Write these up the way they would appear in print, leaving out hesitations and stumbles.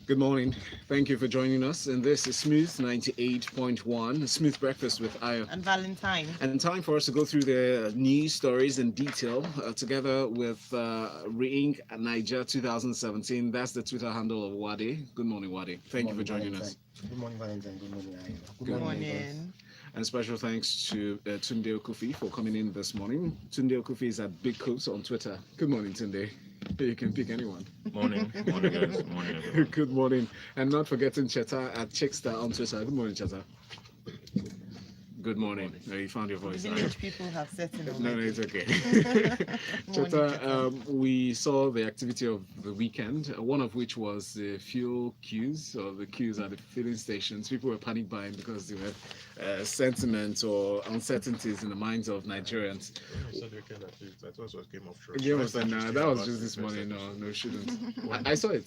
Good morning. Thank you for joining us. And this is Smooth 98.1, Smooth Breakfast with Ayo. And Valentine. And time for us to go through the news stories in detail together with Re-Ink Niger 2017. That's the Twitter handle of Uade. Good morning, Uade. Thank you for joining us. Good morning, Valentine. Good morning, Ayo. Good morning. And special thanks to Tunde Okufi for coming in this morning. Tunde Okufi is at Big Cooks on Twitter. Good morning, Tunde. You can pick anyone. Morning guys. Morning everyone. Good morning. And not forgetting Cheta at Chickster on Twitter. Good morning, Cheta. Good morning. No, you found your voice. Village people have settled already. No, it's okay. Morning, Cheta, we saw the activity of the weekend, one of which was the fuel queues, or the queues at the filling stations. People were panic buying because there were sentiments or uncertainties in the minds of Nigerians. I said weekend at least. I thought it was Game of Thrones. Game of Thrones, nah, that was just this morning. No, shouldn't. I saw it.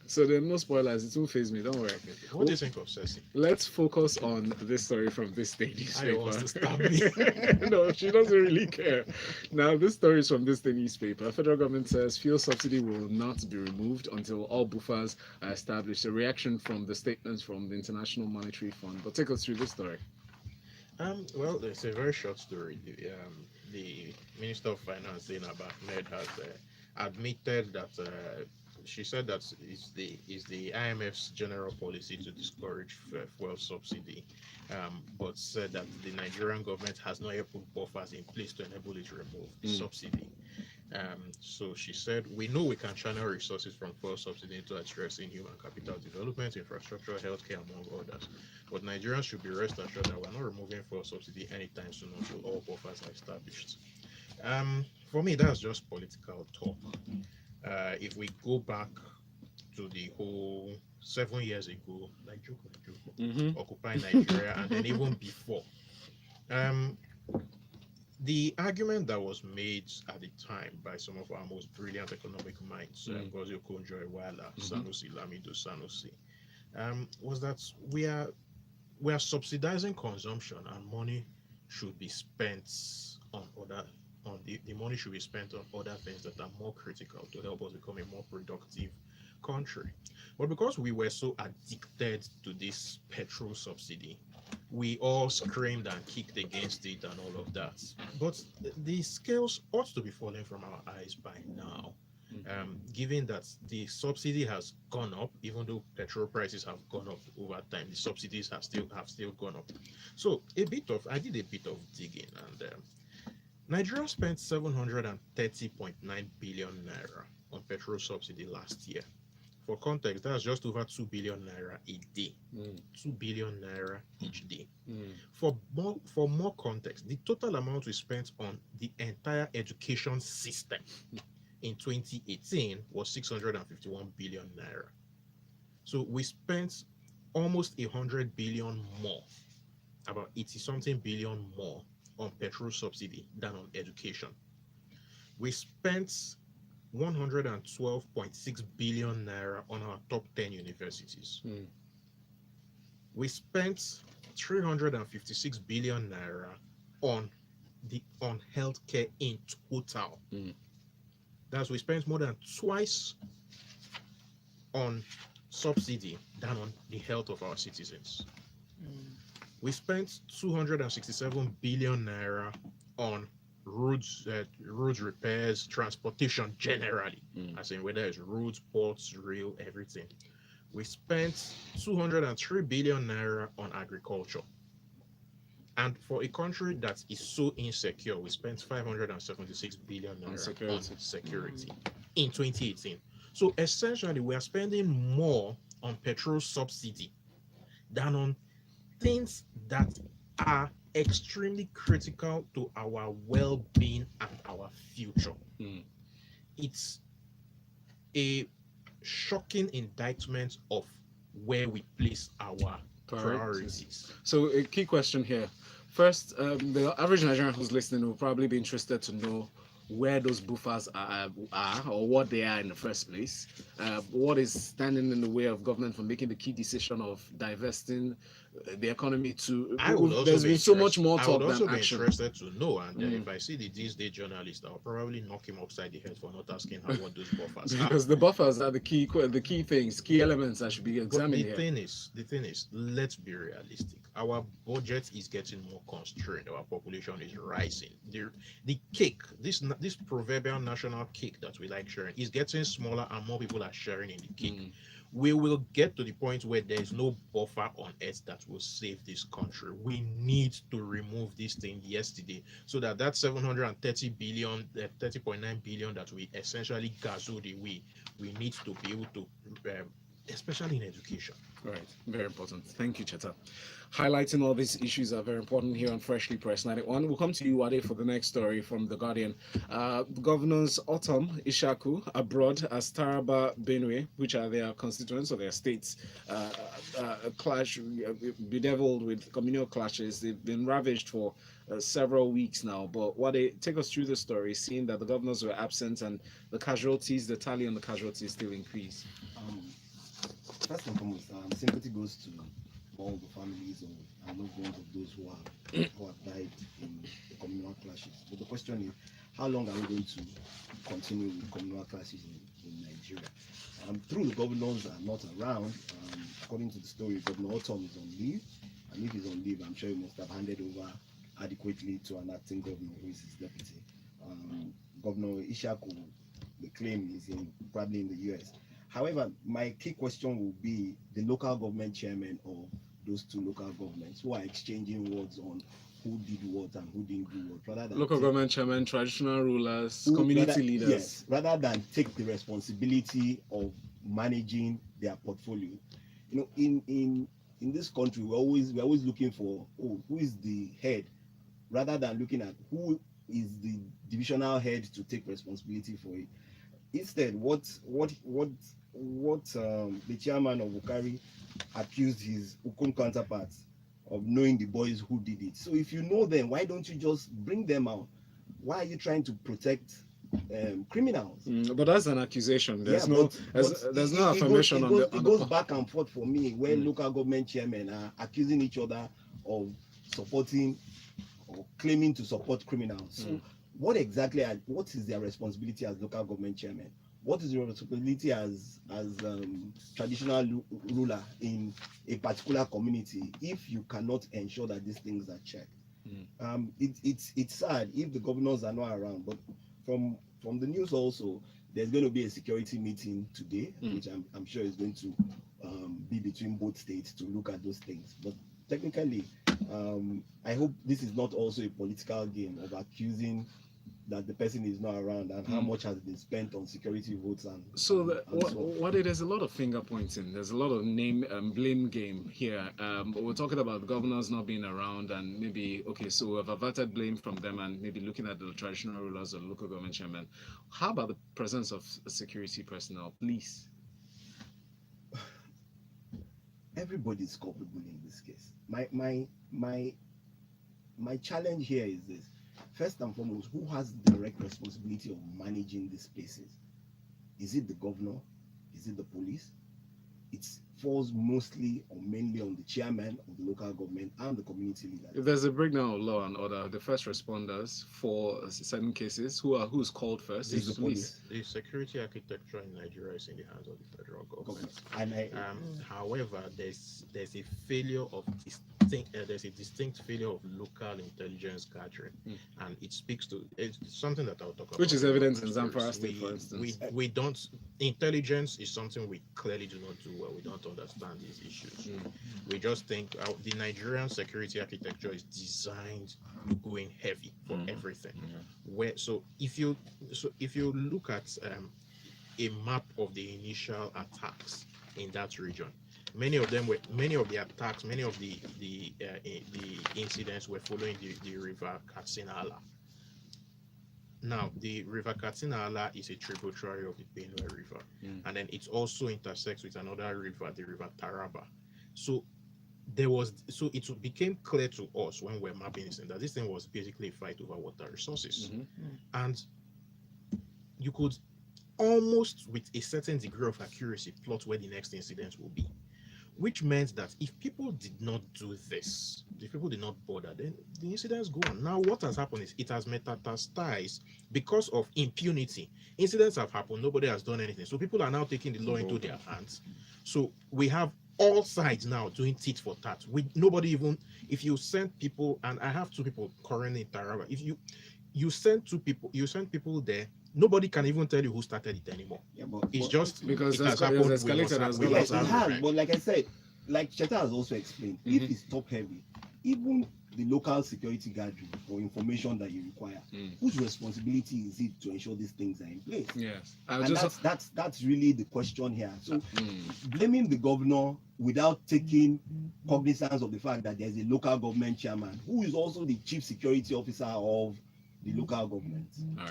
So there are no spoilers. It won't phase me. Don't worry. What do you think of Cersei? Let's focus on this story from Thisday newspaper. I wants to stab me. No, she doesn't really care. Now, this story is from Thisday newspaper. Federal government says fuel subsidy will not be removed until all buffers are established. A reaction from the statements from the International Monetary Fund. But take us through this story. Well, it's a very short story. The Minister of Finance, Zainab Ahmed, has admitted that she said that is the IMF's general policy to discourage fuel subsidy, but said that the Nigerian government has not yet put buffers in place to enable it to remove the subsidy. So she said, we know we can channel resources from fuel subsidy into addressing human capital development, infrastructure, healthcare, among others. But Nigerians should be rest assured that we're not removing fuel subsidy anytime soon until all buffers are established. For me, that's just political talk. If we go back to the whole 7 years ago, Occupy Nigeria, and then even before, the argument that was made at the time by some of our most brilliant economic minds, Ngozi Okonjo-Iweala, Sanusi, Lamido Sanusi, was that we are subsidizing consumption, and money should be spent the money should be spent on other things that are more critical to help us become a more productive country. But because we were so addicted to this petrol subsidy, we all screamed and kicked against it and all of that. But the scales ought to be falling from our eyes by now, given that the subsidy has gone up. Even though petrol prices have gone up over time, the subsidies have still gone up. So I did a bit of digging, and Nigeria spent 730.9 billion naira on petrol subsidy last year. For context, that's just over 2 billion naira a day. 2 billion naira each day. For more context, the total amount we spent on the entire education system in 2018 was 651 billion naira. So we spent almost 100 billion more, about 80-something billion more on petrol subsidy than on education. We spent 112.6 billion naira on our top 10 universities. We spent 356 billion naira on healthcare in total. That's we spent more than twice on subsidy than on the health of our citizens. We spent 267 billion naira on roads repairs, transportation generally, as in whether it's roads, ports, rail, everything. We spent 203 billion naira on agriculture. And for a country that is so insecure, we spent 576 billion naira on security in 2018. So essentially, we are spending more on petrol subsidy than on things that are extremely critical to our well-being and our future. It's a shocking indictment of where we place our priorities. So a key question here. First, the average Nigerian who's listening will probably be interested to know where those buffers are or what they are in the first place. What is standing in the way of government from making the key decision of divesting the economy to. I would also There's be been so much interest- more I talk would also than be action. interested to know, and Mm. if I see the Thisday journalist, I'll probably knock him upside the head for not asking her what those buffers are. Because the buffers are the key things, key elements that should be But examined the here. thing is, let's be realistic. Our budget is getting more constrained. Our population is rising. The cake, this proverbial national cake that we like sharing, is getting smaller, and more people are sharing in the cake. Mm. We will get to the point where there is no buffer on earth that will save this country. We need to remove this thing yesterday, so that 730 billion, 30.9 billion that we essentially gazoed away, we need to be able to, especially in education. Right, very important. Thank you, Cheta. Highlighting all these issues are very important here on Freshly Pressed 91. We'll come to you, Uade, for the next story from The Guardian. Governors Ortom, Ishaku, abroad as Taraba, Benue, which are their constituents or their states, clash, bedeviled with communal clashes. They've been ravaged for several weeks now. But Uade, take us through the story, seeing that the governors were absent and the tally on the casualties still increase. First and foremost, sympathy goes to all the families and loved ones of those who have died in the communal clashes. But the question is, how long are we going to continue with communal clashes in Nigeria? Through the governors are not around, according to the story, Governor Ortom is on leave, and if he's on leave, I'm sure he must have handed over adequately to an acting governor who is his deputy. Governor Ishaku, the claim is probably in the US. However, my key question will be the local government chairman of those two local governments who are exchanging words on who did what and who didn't do what. Rather than Local government chairman, traditional rulers, community leaders. Yes, rather than take the responsibility of managing their portfolio. You know, in this country, we're always looking for who is the head, rather than looking at who is the divisional head to take responsibility for it. Instead, what the chairman of Ukari accused his Ukun counterparts of knowing the boys who did it. So if you know them, why don't you just bring them out? Why are you trying to protect criminals? But that's an accusation. There's no affirmation on it goes back and forth for me where local government chairmen are accusing each other of supporting or claiming to support criminals. So what is their responsibility as local government chairman? What is your responsibility as traditional ruler in a particular community if you cannot ensure that these things are checked? It's sad if the governors are not around, but from the news also, there's going to be a security meeting today, which I'm sure is going to be between both states to look at those things. But technically, I hope this is not also a political game of accusing that the person is not around and how much has been spent on security votes and there's a lot of finger pointing, there's a lot of name and blame game here. We're talking about governors not being around and maybe so we've averted blame from them and maybe looking at the traditional rulers or local government chairman. How about the presence of security personnel, police? Everybody's culpable in this case. My challenge here is this. First and foremost, who has direct responsibility of managing these places? Is it the governor? Is it the police? It falls mostly or mainly on the chairman of the local government and the community leader. If there's a breakdown of law and order, the first responders for certain cases, who's called first? Is the police. The security architecture in Nigeria is in the hands of the federal government. However, there's a failure of there's a distinct failure of local intelligence gathering, and it speaks to something that I'll talk about. Which is evident in Zamfara State, for instance. We don't. Intelligence is something we clearly do not do well. We don't understand these issues. We just think the Nigerian security architecture is designed to go in heavy for everything. If you look at a map of the initial attacks in that region, many of the incidents were following the river Katsina. Now, the river Katsina is a tributary of the Benue River, and then it also intersects with another river, the river Taraba. So it became clear to us when we were mapping this, that this thing was basically a fight over water resources, and you could almost, with a certain degree of accuracy, plot where the next incident will be. which meant that if people did not do this, if people did not bother, then the incidents go on. Now, what has happened is it has metastasized because of impunity. Incidents have happened, nobody has done anything. So people are now taking the law into their hands. So we have all sides now doing tit for tat. Nobody even, if you send people, and I have 2 people currently in Taraba, if you send 2 people, you send people there, nobody can even tell you who started it anymore. Yeah, but It's just because it has it's happened. escalated as well. yes, it has. But like I said, like Cheta has also explained, if Mhm. it's top heavy, even the local security gathering for information that you require, whose responsibility is it to ensure these things are in place? Yes. And that's really the question here. So blaming the governor without taking cognizance of the fact that there's a local government chairman who is also the chief security officer of the local government. All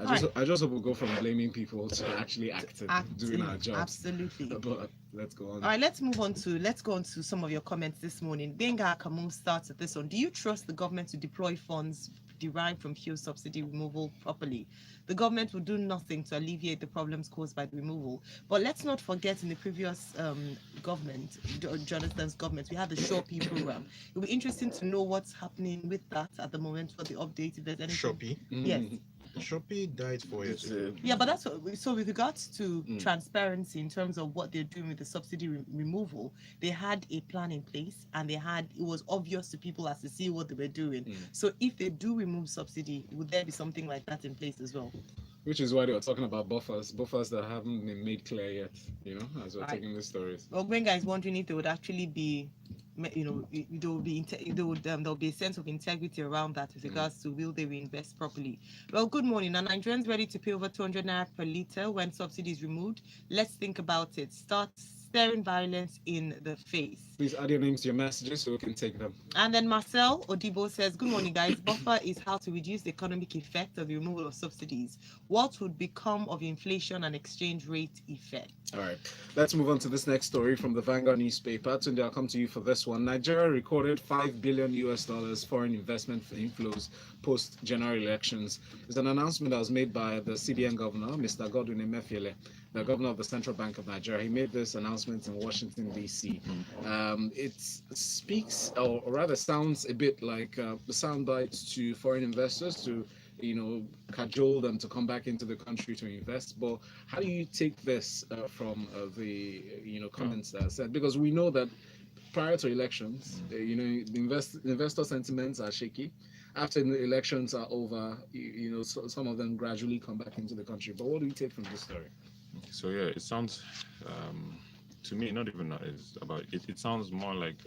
right. I just hope we'll go from blaming people to actually acting, doing our jobs. Absolutely. But let's go on. All right, let's go on to some of your comments this morning. Benga Kamu starts at this one. Do you trust the government to deploy funds derived from fuel subsidy removal properly? The government will do nothing to alleviate the problems caused by the removal. But let's not forget, in the previous government, Jonathan's government, we had the Shopee program. It'll be interesting to know what's happening with that at the moment, what the update, if there's anything. Shopee. Yes. Shopee died 4 years ago. Yeah, but that's what so with regards to transparency in terms of what they're doing with the subsidy removal, they had a plan in place, and it was obvious to people as to see what they were doing. So if they do remove subsidy, would there be something like that in place as well? Which is why they were talking about buffers that haven't been made clear yet, as we're taking these stories. Well, Benga is wondering if there would actually be, there'll be a sense of integrity around that with regards to will they reinvest properly. Well, good morning. Are Nigerians ready to pay over 200 naira per litre when subsidy is removed? Let's think about it. Start staring violence in the face. Please add your names to your messages so we can take them. And then Marcel Odibo says, good morning, guys. Buffer is how to reduce the economic effect of the removal of subsidies. What would become of inflation and exchange rate effect? All right, let's move on to this next story from the Vanguard newspaper. Tunde, I'll come to you for this one. Nigeria recorded $5 billion foreign investment inflows post-general elections. It's an announcement that was made by the CBN governor, Mr. Godwin Emefiele, the governor of the Central Bank of Nigeria. He made this announcement in Washington, D.C. It speaks, or rather sounds a bit like sound bites to foreign investors to cajole them to come back into the country to invest. But how do you take this from the comments that are said? Because we know that prior to elections, the investor sentiments are shaky. After the elections are over, some of them gradually come back into the country. But what do you take from this story? So yeah, it sounds to me, not even that is about it. It sounds more like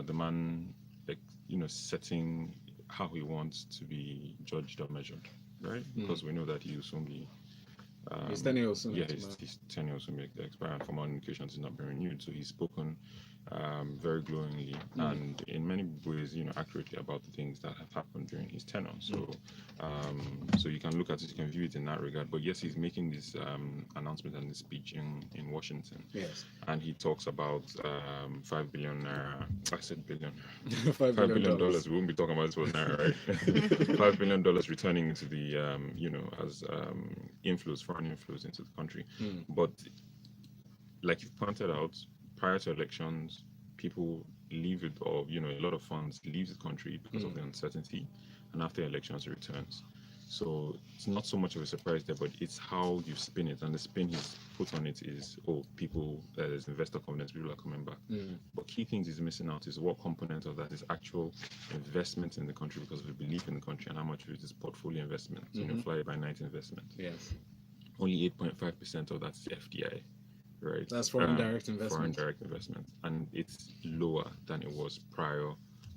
the man, setting how he wants to be judged or measured, right? Because we know that he will soon be. His tenure will soon his tenure will soon be expired. Formal indications is not being renewed, so he's spoken very glowingly and in many ways, accurately about the things that have happened during his tenure. So, so you can look at it, you can view it in that regard. But yes, he's making this announcement and this speech in Washington. Yes, and he talks about $5 billion. I said billion. $5 billion. We won't be talking about this was naira, right? $5 billion returning into the as inflows, foreign inflows into the country. But like you pointed out, prior to elections, people leave it, or a lot of funds leave the country because of the uncertainty, and after elections it returns. So it's not so much of a surprise there, but it's how you spin it, and the spin he's put on it is, there's investor confidence, people are coming back. But key things he's missing out is what component of that is actual investment in the country because of the belief in the country, and how much of it is portfolio investment, fly by night investment. Yes. Only 8.5% of that is FDI. Right. That's foreign direct investment. Foreign direct investment, and it's lower than it was prior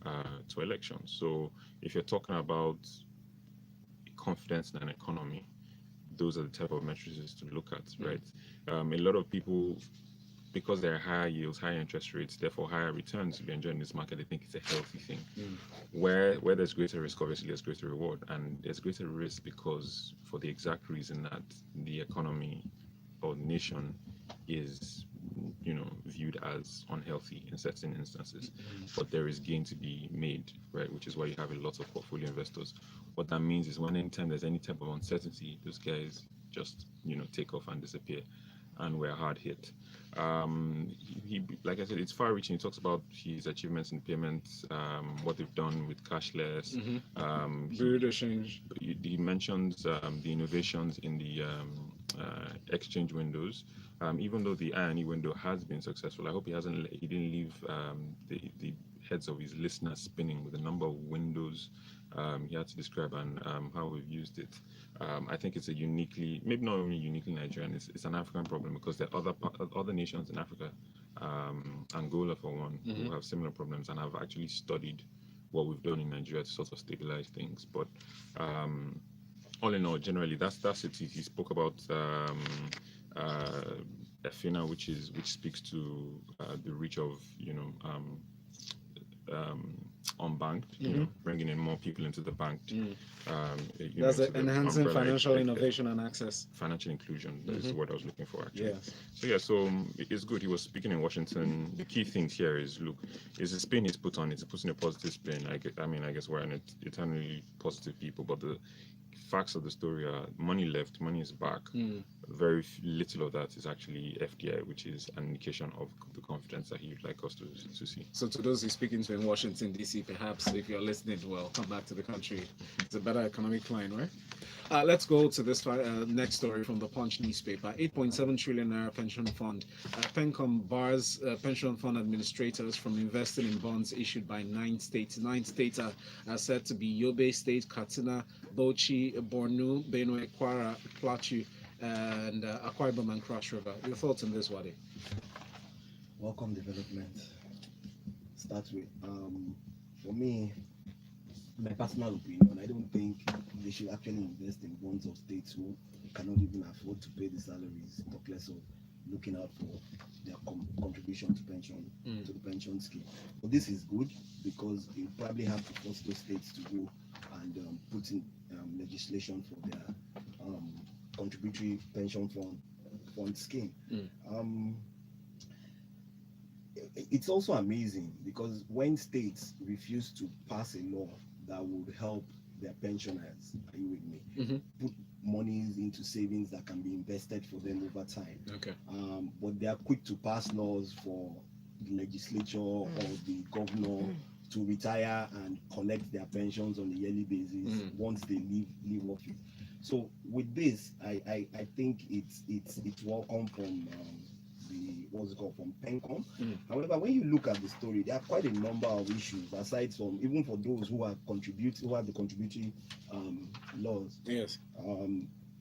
to elections. So if you're talking about confidence in an economy, those are the type of metrics to look at, right? A lot of people, because there are higher yields, higher interest rates, therefore higher returns to be enjoyed in this market, they think it's a healthy thing. Where there's greater risk, obviously there's greater reward, and there's greater risk because for the exact reason that the economy or nation is viewed as unhealthy in certain instances, but there is gain to be made, right? Which is why you have a lot of portfolio investors. What that means is anytime there's any type of uncertainty, those guys just take off and disappear. and were hard hit. Like I said, it's far-reaching. He talks about his achievements in payments, what they've done with cashless. Bureau de change. He mentions the innovations in the exchange windows. Even though the I&E window has been successful, I hope he didn't leave the heads of his listeners spinning with the number of windows he had to describe and how we've used it. I think it's maybe not only uniquely Nigerian, it's an African problem, because there are other nations in Africa, Angola for one, who have similar problems and have actually studied what we've done in Nigeria to sort of stabilize things. But all in all, generally, that's it. He spoke about EFINA, which speaks to the reach of unbanked, bringing in more people into the banked. That's enhancing financial innovation and access. Financial inclusion is what I was looking for, actually. Yes. So it's good. He was speaking in Washington. The key things here is, look, is the spin he's put on it. He puts in a positive spin. I guess we're an eternally positive people, but the facts of the story are money left, money is back. Very little of that is actually FDI, which is an indication of the confidence that he would like us to see. So to those he's speaking to in Washington, D.C., perhaps if you're listening, well, come back to the country. It's a better economic climate, right? Let's go to this next story from the Punch newspaper. 8.7 trillion naira pension fund. PenCom bars pension fund administrators from investing in bonds issued by 9 states. 9 states are said to be Yobe State, Katsina, Bauchi, Borno, Benue, Kwara, Plateau, and Akwa Ibom and Cross River. Your thoughts on this, Uade? Welcome development. Start with, for me, my personal opinion, I don't think they should actually invest in bonds of states who cannot even afford to pay the salaries, talk less of looking out for their contribution to pension, to the pension scheme. But this is good, because they probably have to force those states to go and put in legislation for their contributory pension fund scheme. It's also amazing, because when states refuse to pass a law that would help their pensioners, are you with me? Put monies into savings that can be invested for them over time. But they are quick to pass laws for the legislature or the governor to retire and collect their pensions on a yearly basis once they leave office. So with this, I think it's welcome from from PenCom. However, when you look at the story, there are quite a number of issues, aside from, even for those who have the contributory laws.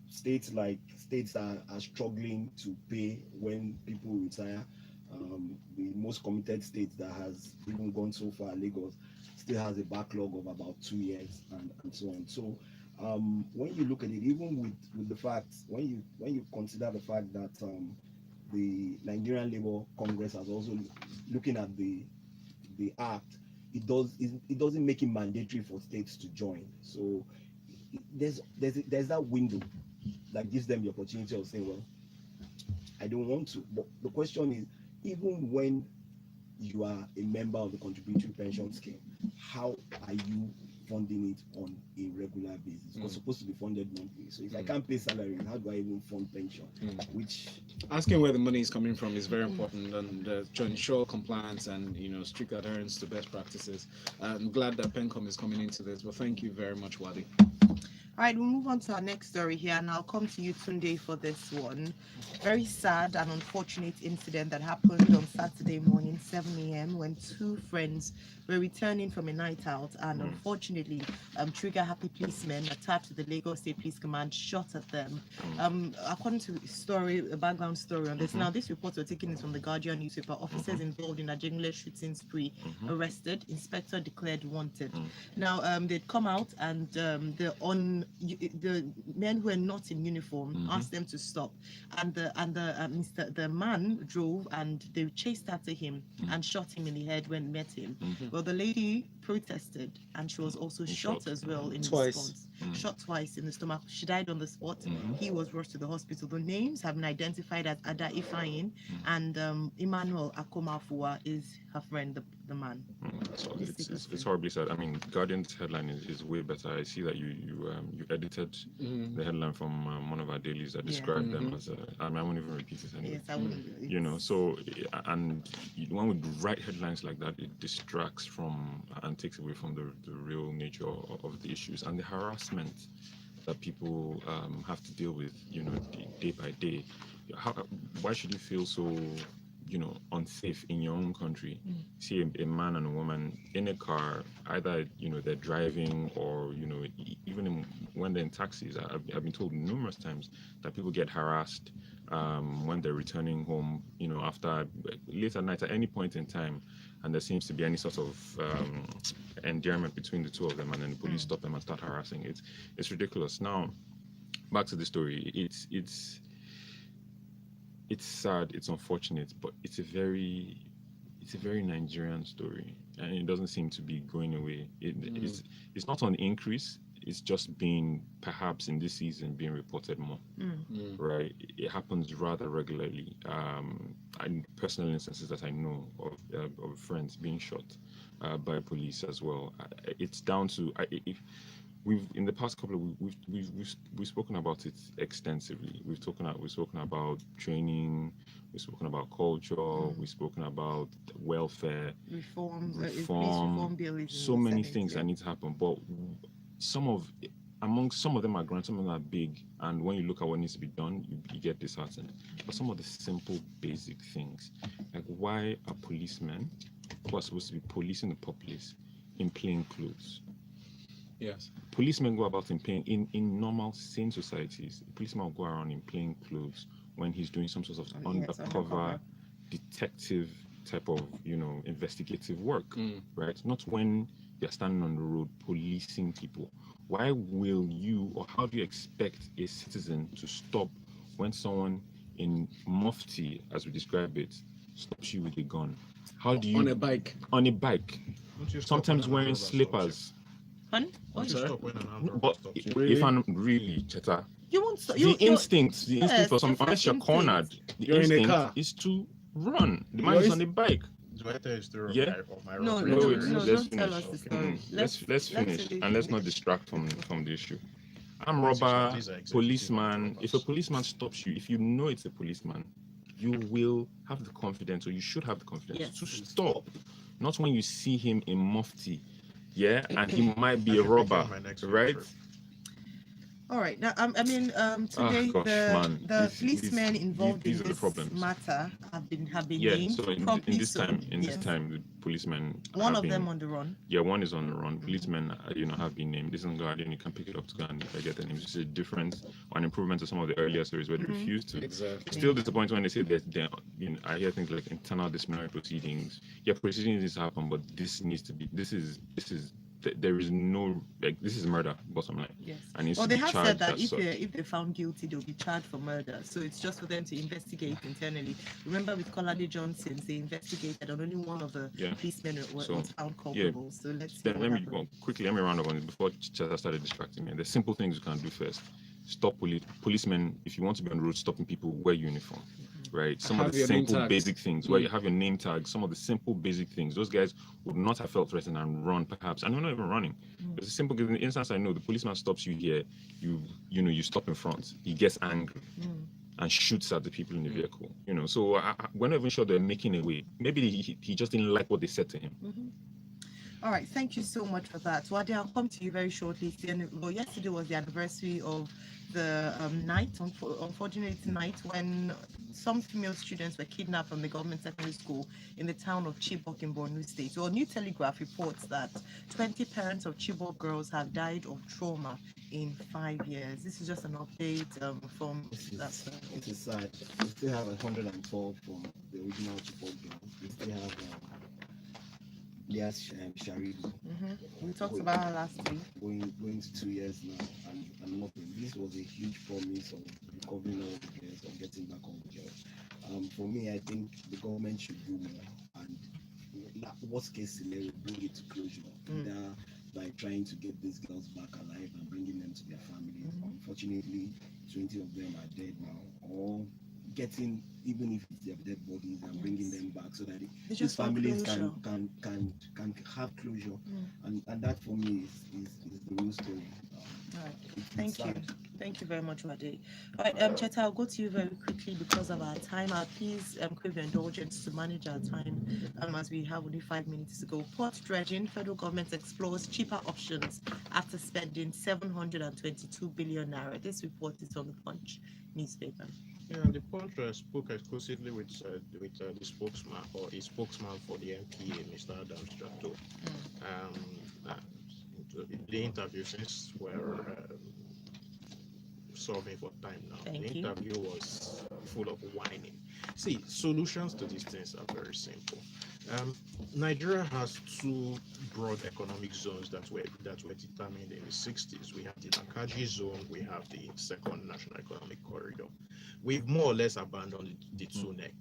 States are struggling to pay when people retire. The most committed state that has even gone so far, Lagos, still has a backlog of about 2 years and so on. So when you look at it, even with the facts, when you consider the fact that the Nigerian Labour Congress has also looking at the act, it doesn't make it mandatory for states to join. So there's that window that gives them the opportunity of saying, well, I don't want to. But the question is, even when you are a member of the contributory pension scheme, how are you funding it on a regular basis? It's supposed to be funded monthly. So if I can't pay salary, how do I even fund pension? Which, asking where the money is coming from is very important, and to ensure compliance and strict adherence to best practices. I'm glad that PenCom is coming into this. But thank you very much, Uade. All right, we'll move on to our next story here, and I'll come to you, Tunde, for this one. Very sad and unfortunate incident that happened on Saturday morning, 7 a.m., when 2 friends were returning from a night out, and unfortunately, trigger-happy policemen attached to the Lagos State Police Command shot at them. According to a background story on this, now this report we're taking is from the Guardian newspaper. Officers involved in Ajegunle shooting spree arrested, inspector declared wanted. Now, they'd come out, and the men who were not in uniform asked them to stop, and the man drove, and they chased after him and shot him in the head when met him. Well, the lady protested, and she was also shot as well in response. shot twice in the stomach. She died on the spot. He was rushed to the hospital. The names have been identified as Ada Ifeanyi and Emmanuel Akomafua is her friend, the man. So it's horribly sad. I mean, Guardian's headline is way better. I see that you edited the headline from one of our dailies that described them as. I won't even repeat it anyway. Yes, I wouldn't. You know, so and when we write headlines like that, it distracts from and takes away from the real nature of the issues and the harassment that people have to deal with, you know, day by day. Why should you feel so, you know, unsafe in your own country? See a man and a woman in a car, either, you know, they're driving or, you know, even when they're in taxis. I've been told numerous times that people get harassed when they're returning home, you know, after late at night at any point in time, and there seems to be any sort of endearment between the two of them, and then the police stop them and start harassing. It's ridiculous. Now, back to the story. It's sad, it's unfortunate, but it's a very Nigerian story, and it doesn't seem to be going away. It's not on increase. It's just being, perhaps in this season, being reported more, right? It happens rather regularly. And personal instances that I know of friends being shot by police as well. It's down to we've in the past couple of we've spoken about it extensively. We've spoken about training. We've spoken about culture. We've spoken about welfare, Reform bill is so many things that need to happen, but some of them are grand, some of them are big, and when you look at what needs to be done, you get disheartened. But some of the simple, basic things, like why are policemen who are supposed to be policing the populace in plain clothes? Yes. Policemen go about in normal, sane societies. A policeman will go around in plain clothes when he's doing some sort of undercover detective type of, you know, investigative work, right? Not when you're standing on the road policing people. Why will you, or how do you expect a citizen to stop when someone in mufti, as we describe it, stops you with a gun? How do you on a bike? On a bike, sometimes wearing slippers. Fun? Why do you stop when an armed robber But stops you? if I'm really, Cheta, You won't stop. the instinct for some, different unless you're cornered, the You're in a instinct car. is to run. The man is on a bike. Do I tell you the story Yeah. of my No, No, robbery? wait, no, let's don't tell finish. us the story. Let's finish, and let's not distract from the issue. I'm These robber, are executive policeman. robbers. If a policeman stops you, if you know it's a policeman, you will have the confidence, or you should have the confidence to stop. Not when you see him in mufti, yeah, and he might be a robber, right? All right. Now, today the policemen involved in this matter have been named. So in this time, the policemen. One of them on the run. Yeah, one is on the run. Policemen, have been named. This is Guardian. You can pick it up to go and get the names. It's a difference or an improvement to some of the earlier stories where they refused to. Exactly. Still disappointing when they say that I hear things like internal disciplinary proceedings. Yeah, proceedings needs to happen, but this needs to be. There is no, like, this is murder, bottom line. Yes. And it's they have said that if such. they're found guilty, they'll be charged for murder. So it's just for them to investigate internally. Remember with Kolade Johnson, they investigated and only one of the policemen was found culpable. So let's see. Let me round up on it before Cheta started distracting me. The simple things you can do first. Stop policemen. If you want to be on the road stopping people, wear uniform. Right, some of the simple basic things where you have your name tag, some of the simple basic things, those guys would not have felt threatened and run perhaps, and we're not even running. It's a simple, in the instance I know, the policeman stops you here, you stop in front, he gets angry and shoots at the people in the vehicle, so we're not even sure they're making away. Maybe he just didn't like what they said to him. All right, thank you so much for that. Uade, I'll come to you very shortly. Yesterday was the anniversary of the unfortunate night when some female students were kidnapped from the government secondary school in the town of Chibok in Benue State. Well, New Telegraph reports that 20 parents of Chibok girls have died of trauma in 5 years. This is just an update from that. It is sad. We still have 112 from the original Chibok girls. We still have Lias Sharibu. We talked about her last week. Going to 2 years now and nothing. This was a huge promise of recovering all the girls and getting back on the job. For me, I think the government should do more, and worst case scenario, bring it to closure. by trying to get these girls back alive and bringing them to their families. Unfortunately, 20 of them are dead now, or getting, even if it's their dead bodies, and bringing them back so that these just want families closure. can have closure. And that for me is the real story. All right. It's Thank you. sad. Thank you very much, Uade. All right, Cheta, I'll go to you very quickly because of our time. Please crave your indulgence to manage our time as we have only 5 minutes to go. Port dredging, federal government explores cheaper options after spending 722 billion naira. This report is on the Punch newspaper. Yeah, the Punch spoke exclusively with the spokesman or a spokesman for the MPA, Mr. Adams Jato. The interview, since we're solving for time now, Thank the you. interview was full of whining. See, solutions to these things are very simple. Nigeria has two broad economic zones that were determined in the 60s. We have the Lakaji zone, we have the second national economic corridor. We've more or less abandoned the two neck,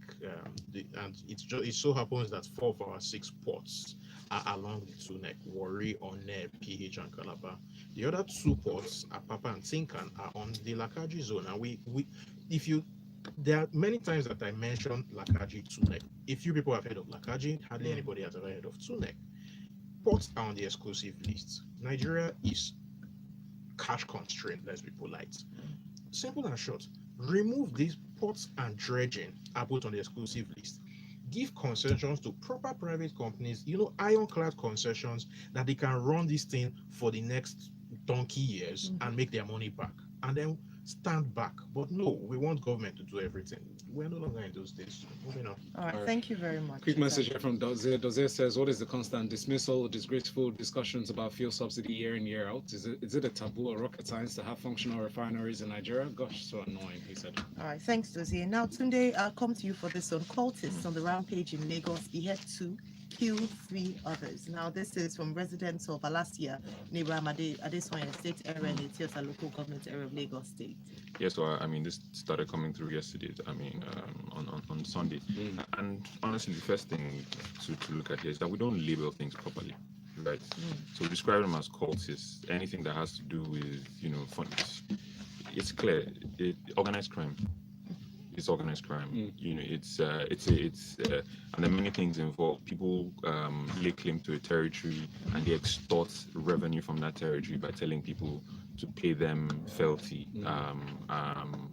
and it so happens that 4 of our 6 ports are along the two neck: Warri, Onne, PH, and Calabar. The other 2 ports, Apapa and Tinkan, are on the Lakaji zone, and there are many times that I mentioned Lakaji, Tunek. If you people have heard of Lakaji, hardly anybody has ever heard of Tunek. Ports are on the exclusive list. Nigeria is cash constrained, let's be polite. Simple and short, remove these ports and dredging are both on the exclusive list. Give concessions to proper private companies, ironclad concessions that they can run this thing for the next donkey years and make their money back. And then stand back. But no, we want government to do everything. We're no longer in those days. Moving on. All right, thank you very much. Quick message here from Doze. Doze says, what is the constant dismissal, disgraceful discussions about fuel subsidy year in, year out? Is it a taboo or rocket science to have functional refineries in Nigeria? Gosh, so annoying, he said. All right, thanks, Doze. Now, Tunde, I'll come to you for this one. Cultists on the rampage in Lagos behead 2, kill 3 others. Now, this is from residents of Alasia, Neighbor Adeswanya State area and Ethiopia local government area of Lagos State. Yeah, so this started coming through yesterday. On Sunday, and honestly, the first thing to look at here is that we don't label things properly, right? So we describe them as cultists. Anything that has to do with funds, it's clear. Organized crime. It's organized crime. It's and then many things involved. People lay claim to a territory and they extort revenue from that territory by telling people to pay them fealty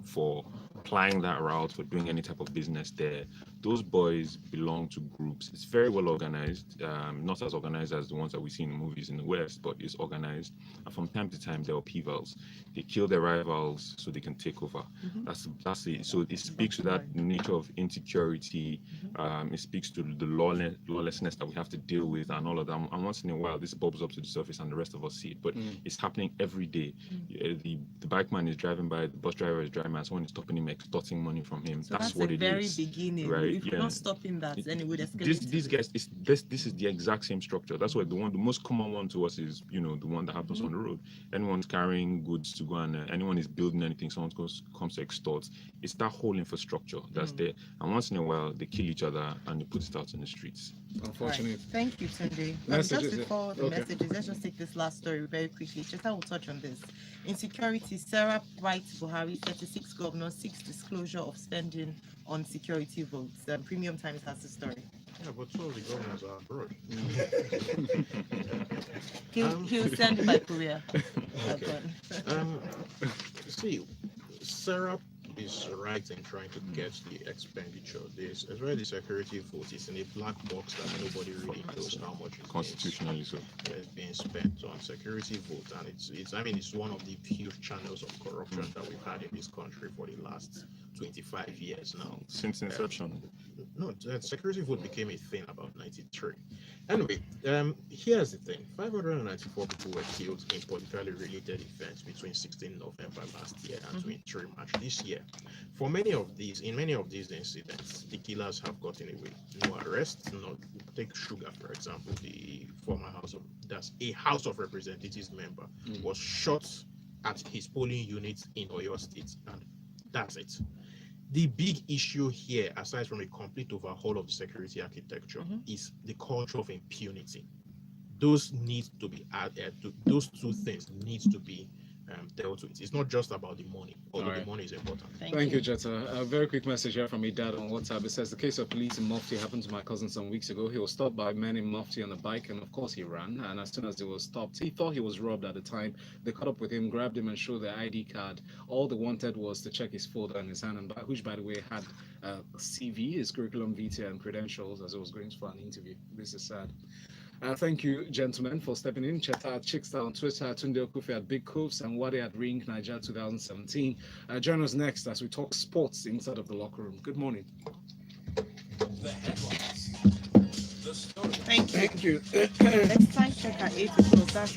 for plying that route, for doing any type of business there. Those boys belong to groups. It's very well organized, not as organized as the ones that we see in the movies in the West, but it's organized. And from time to time, there are upheavals. They kill their rivals so they can take over. That's it. So it speaks to that nature of insecurity. It speaks to the lawlessness that we have to deal with and all of that. And once in a while, this bubbles up to the surface and the rest of us see it. But it's happening every day. The bike man is driving by, the bus driver is driving by, someone is stopping him, extorting money from him. So that's what the it very is. beginning. Right? If we're not stopping that, then it would escalate. These guys, this is the exact same structure. That's why the most common one to us is the one that happens on the road. Anyone's carrying goods to go and anyone is building anything, someone comes to extort. It's that whole infrastructure that's there. And once in a while, they kill each other and they put it out in the streets. Unfortunately. Right. Thank you, Tunde. Just before the messages, let's just take this last story very quickly. Cheta will touch on this. Insecurity, Sarah writes Buhari, 36 governors, 6 disclosure of spending on security votes. Premium Times has the story. Yeah, but two of the governors are abroad. He'll send by courier. Okay. See, Sarah is right in trying to get the expenditure. This, as well as the security vote, is in a black box that nobody really knows how much is Constitutionally so. Being spent on security vote, and it's one of the huge channels of corruption that we've had in this country for the last 25 years now. Since inception. No, security vote became a thing about 93. Anyway, here's the thing: 594 people were killed in politically related events between 16 November last year and 23 March this year. In many of these incidents, the killers have gotten away. No arrests. No, take Sugar for example. The former House of Representatives member was shot at his polling unit in Oyo State, and that's it. The big issue here, aside from a complete overhaul of the security architecture, is the culture of impunity. those need to be added. Those two things need to be dealt with. It's not just about the money, although Alright. the money is important. Thank you, Cheta. A very quick message here from Idad on WhatsApp. It says the case of police in Mufti happened to my cousin some weeks ago. He was stopped by men in Mufti on a bike, and of course he ran. And as soon as he was stopped, he thought he was robbed at the time. They caught up with him, grabbed him, and showed their ID card. All they wanted was to check his folder and his hand, and which, by the way, had CV, his curriculum vitae, and credentials as he was going for an interview. This is sad. Thank you, gentlemen, for stepping in. Cheta at Chickstar on Twitter, Tunde Okufi at Big Coves, and Uade at Ring Niger 2017. Join us next as we talk sports inside of the locker room. Good morning. The headlines. The story. Thank you. Thank you. Let's time check at 8 o'clock. That's